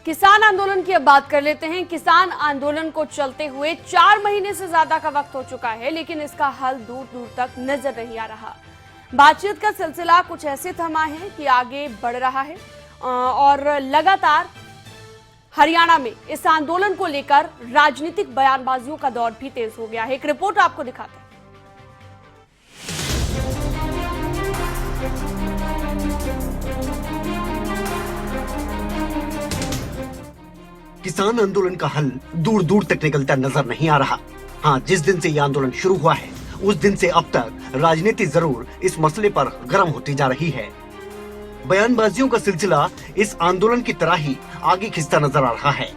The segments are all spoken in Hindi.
किसान आंदोलन की अब बात कर लेते हैं। किसान आंदोलन को चलते हुए 4 महीने से ज्यादा का वक्त हो चुका है, लेकिन इसका हल दूर दूर तक नजर नहीं आ रहा। बातचीत का सिलसिला कुछ ऐसे थमा है कि आगे बढ़ रहा है और लगातार हरियाणा में इस आंदोलन को लेकर राजनीतिक बयानबाजियों का दौर भी तेज हो गया है। एक रिपोर्ट आपको दिखाते हैं। किसान आंदोलन का हल दूर दूर तक निकलता नजर नहीं आ रहा। हाँ, जिस दिन से यह आंदोलन शुरू हुआ है उस दिन से अब तक राजनीति जरूर इस मसले पर गर्म होती जा रही है। बयानबाजियों का सिलसिला इस आंदोलन की तरह ही आगे खिंचता नजर आ रहा है।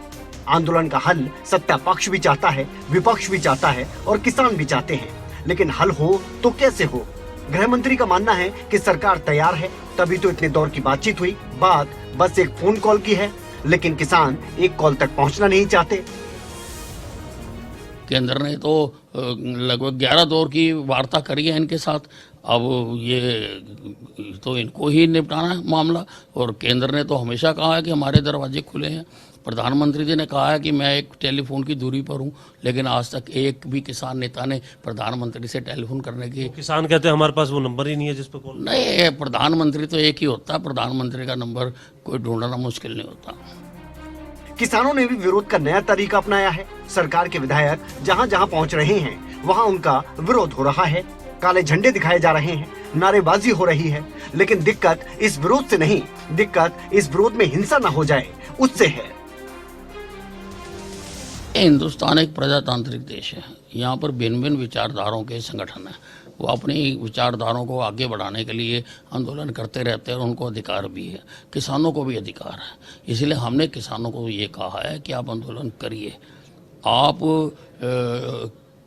आंदोलन का हल सत्ता पक्ष भी चाहता है, विपक्ष भी चाहता है और किसान भी चाहते हैं, लेकिन हल हो तो कैसे हो? गृह मंत्री का मानना है कि सरकार तैयार है, तभी तो इतने दौर की बातचीत हुई। बात बस एक फोन कॉल की है, लेकिन किसान एक कॉल तक पहुंचना नहीं चाहते। केंद्र ने तो लगभग 11 दौर की वार्ता करी है इनके साथ। अब ये तो इनको ही निपटाना है मामला, और केंद्र ने तो हमेशा कहा है कि हमारे दरवाजे खुले हैं। प्रधानमंत्री जी ने कहा है कि मैं एक टेलीफोन की दूरी पर हूं, लेकिन आज तक एक भी किसान नेता ने प्रधानमंत्री से टेलीफोन करने की। किसान कहते हैं हमारे पास वो नंबर ही नहीं है जिस पर कॉल। नहीं, प्रधानमंत्री तो एक ही होता है, प्रधानमंत्री का नंबर कोई ढूंढना मुश्किल नहीं होता। किसानों ने भी विरोध का नया तरीका अपनाया है। सरकार के विधायक जहां जहां पहुंच रहे हैं वहां उनका विरोध हो रहा है। काले झंडे दिखाए जा रहे हैं, नारेबाजी हो रही है, लेकिन दिक्कत इस विरोध से नहीं, दिक्कत इस विरोध में हिंसा न हो जाए उससे है। हिंदुस्तान एक प्रजातांत्रिक देश है। यहाँ पर भिन्न भिन्न विचारधाराओं के संगठन है, वो अपनी विचारधाराओं को आगे बढ़ाने के लिए आंदोलन करते रहते हैं और उनको अधिकार भी है। किसानों को भी अधिकार है, इसलिए हमने किसानों को ये कहा है कि आप आंदोलन करिए, आप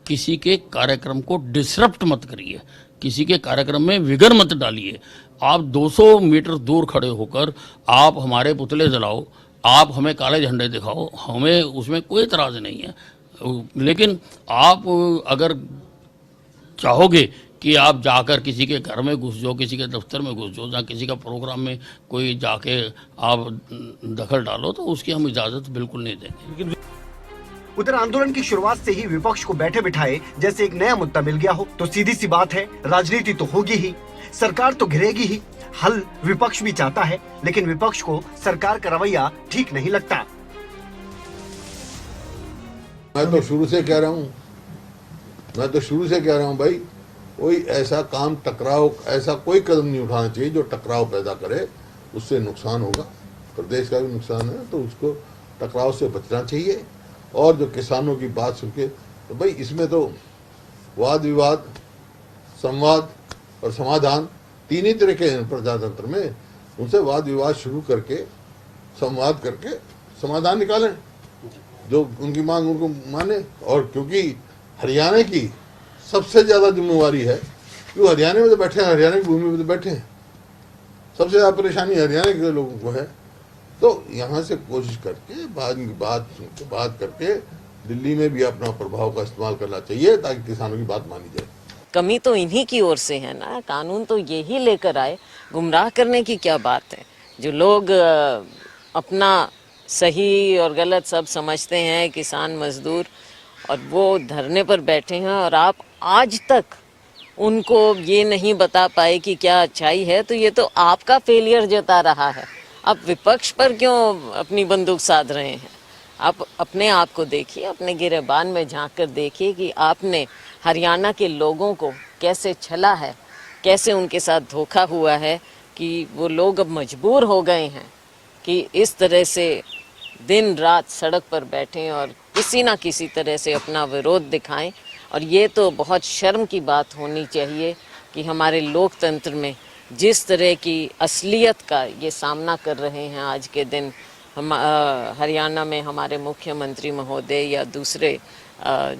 किसी के कार्यक्रम को डिसरप्ट मत करिए, किसी के कार्यक्रम में विघ्न मत डालिए। आप 200 मीटर दूर खड़े होकर आप हमारे पुतले जलाओ, आप हमें काले झंडे दिखाओ, हमें उसमें कोई एतराज नहीं है। लेकिन आप अगर चाहोगे कि आप जाकर किसी के घर में घुस जाओ, किसी के दफ्तर में घुस जाओ, या किसी का प्रोग्राम में कोई जाके आप दखल डालो, तो उसकी हम इजाजत बिल्कुल नहीं देंगे। उधर आंदोलन की शुरुआत से ही विपक्ष को बैठे बिठाए जैसे एक नया मुद्दा मिल गया हो। तो सीधी सी बात है, राजनीति तो होगी ही, सरकार तो घिरेगी ही। हल विपक्ष भी चाहता है, लेकिन विपक्ष को सरकार का रवैया ठीक नहीं लगता। मैं तो शुरू से कह रहा हूँ भाई, कोई ऐसा काम टकराव, ऐसा कोई कदम नहीं उठाना चाहिए जो टकराव पैदा करे। उससे नुकसान होगा, प्रदेश का भी नुकसान है, तो उसको टकराव से बचना चाहिए। और जो किसानों की बात सुन के, तो भाई इसमें तो वाद विवाद, संवाद और समाधान तीन ही तरह के हैं प्रजातंत्र में। उनसे वाद विवाद शुरू करके संवाद करके समाधान निकालें, जो उनकी मांग उनको माने। और क्योंकि हरियाणा की सबसे ज्यादा जिम्मेवारी है, क्यों हरियाणा में तो बैठे हैं, हरियाणा की भूमि में तो बैठे हैं, सबसे ज्यादा परेशानी हरियाणा के लोगों को है। तो यहाँ से कोशिश करके बात करके दिल्ली में भी अपना प्रभाव का इस्तेमाल करना चाहिए, ताकि किसानों की बात मानी जाए। कमी तो इन्हीं की ओर से है ना, कानून तो यही लेकर आए, गुमराह करने की क्या बात है। जो लोग अपना सही और गलत सब समझते हैं, किसान मजदूर, और वो धरने पर बैठे हैं, और आप आज तक उनको ये नहीं बता पाए कि क्या अच्छाई है, तो ये तो आपका फेलियर जता रहा है। आप विपक्ष पर क्यों अपनी बंदूक साध रहे हैं? आप अपने आप को देखिए, अपने गिरेबान में झांक कर देखिए कि आपने हरियाणा के लोगों को कैसे छला है, कैसे उनके साथ धोखा हुआ है, कि वो लोग अब मजबूर हो गए हैं कि इस तरह से दिन रात सड़क पर बैठें और किसी ना किसी तरह से अपना विरोध दिखाएं। और ये तो बहुत शर्म की बात होनी चाहिए कि हमारे लोकतंत्र में जिस तरह की असलियत का ये सामना कर रहे हैं आज के दिन हम हरियाणा में हमारे मुख्यमंत्री महोदय या दूसरे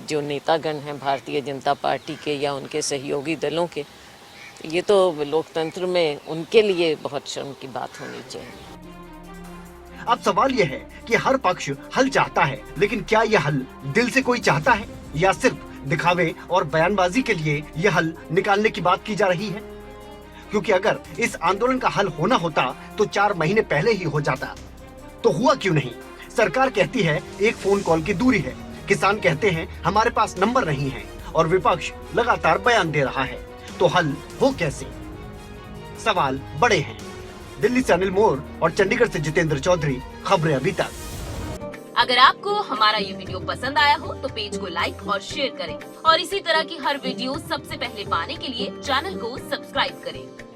जो नेतागण हैं भारतीय जनता पार्टी के या उनके सहयोगी दलों के, ये तो लोकतंत्र में उनके लिए बहुत शर्म की बात होनी चाहिए। अब सवाल यह है कि हर पक्ष हल चाहता है, लेकिन क्या यह हल दिल से कोई चाहता है, या सिर्फ दिखावे और बयानबाजी के लिए यह हल निकालने की बात की जा रही है? क्योंकि अगर इस आंदोलन का हल होना होता तो 4 महीने पहले ही हो जाता। तो हुआ क्यों नहीं? सरकार कहती है एक फोन कॉल की दूरी है, किसान कहते हैं हमारे पास नंबर नहीं है, और विपक्ष लगातार बयान दे रहा है। तो हल हो कैसे? सवाल बड़े हैं। दिल्ली से अनिल मोर और चंडीगढ़ से जितेंद्र चौधरी, खबरें अभी तक। अगर आपको हमारा ये वीडियो पसंद आया हो तो पेज को लाइक और शेयर करें और इसी तरह की हर वीडियो सबसे पहले पाने के लिए चैनल को सब्सक्राइब करें।